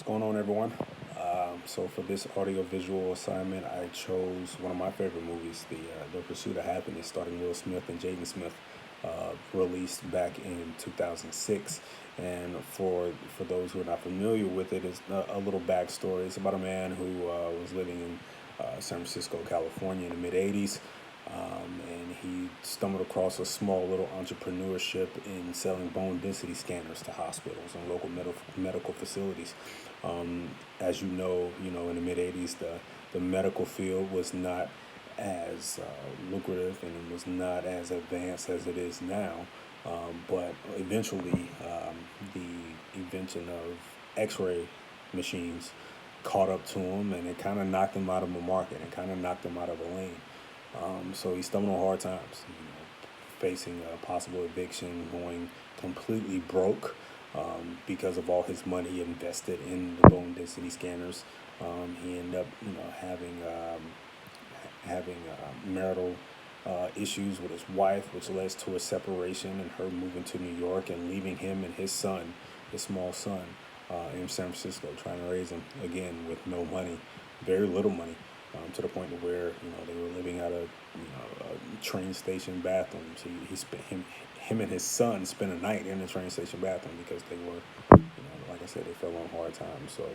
going on, everyone? So for this audio-visual assignment, I chose one of my favorite movies, The Pursuit of Happiness, starring Will Smith and Jaden Smith, released back in 2006. And for those who are not familiar with it, it's a little backstory. It's about a man who was living in San Francisco, California in the mid '80s. And he stumbled across a small little entrepreneurship in selling bone density scanners to hospitals and local medical facilities. As in the mid '80s, the medical field was not as lucrative and it was not as advanced as it is now. But eventually, the invention of X-ray machines caught up to him, and it kind of knocked him out of the market and kind of knocked him out of a lane. So he stumbled on hard times, facing a possible eviction, going completely broke because of all his money he invested in the bone density scanners. He ended up, having marital issues with his wife, which led to a separation and her moving to New York and leaving him and his son, his small son, in San Francisco, trying to raise him again with no money, very little money. To the point of where they were living out of a train station bathroom. So he spent him and his son spent a night in the train station bathroom because they were, like I said, they fell on hard times. So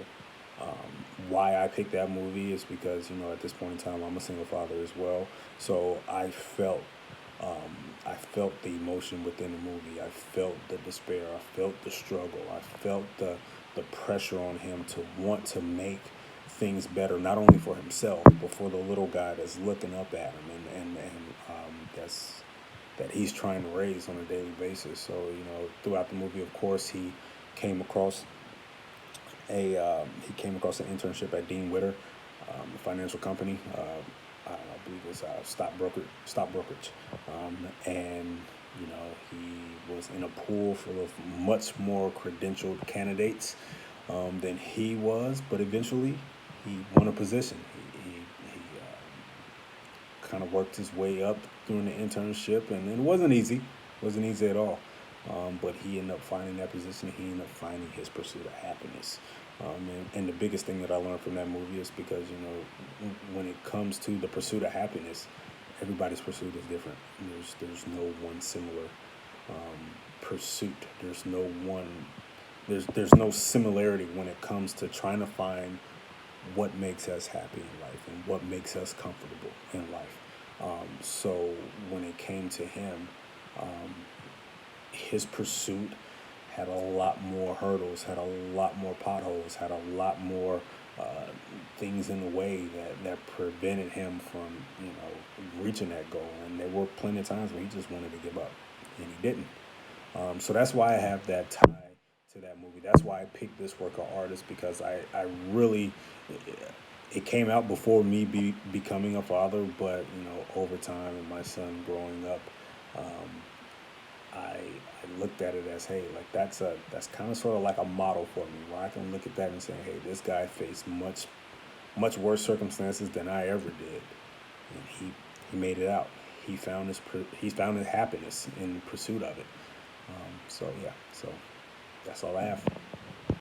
why I picked that movie is because at this point in time I'm a single father as well. So I felt the emotion within the movie. I felt the despair. I felt the struggle. I felt the pressure on him to want to make things better, not only for himself, but for the little guy that's looking up at him and that he's trying to raise on a daily basis. So, throughout the movie, of course, he came across an internship at Dean Witter, a financial company. I believe it's stock brokerage, and he was in a pool full of much more credentialed candidates than he was, but eventually he won a position. He kind of worked his way up during the internship, and it wasn't easy. It wasn't easy at all. But he ended up finding that position. He ended up finding his pursuit of happiness. And the biggest thing that I learned from that movie is because, when it comes to the pursuit of happiness, everybody's pursuit is different. There's no one similar pursuit. There's no similarity when it comes to trying to find what makes us happy in life and what makes us comfortable in life. So when it came to him, his pursuit had a lot more hurdles, had a lot more potholes, had a lot more things in the way that prevented him from, reaching that goal. And there were plenty of times where he just wanted to give up, and he didn't. So that's why I have that tie to that movie. That's why I picked this work of artist, because I really, it came out before me becoming a father, but over time and my son growing up, I looked at it as, hey, like that's kind of sort of like a model for me, where I can look at that and say, hey, this guy faced much worse circumstances than I ever did, and he made it out. He found his happiness in pursuit of it. So that's all I have.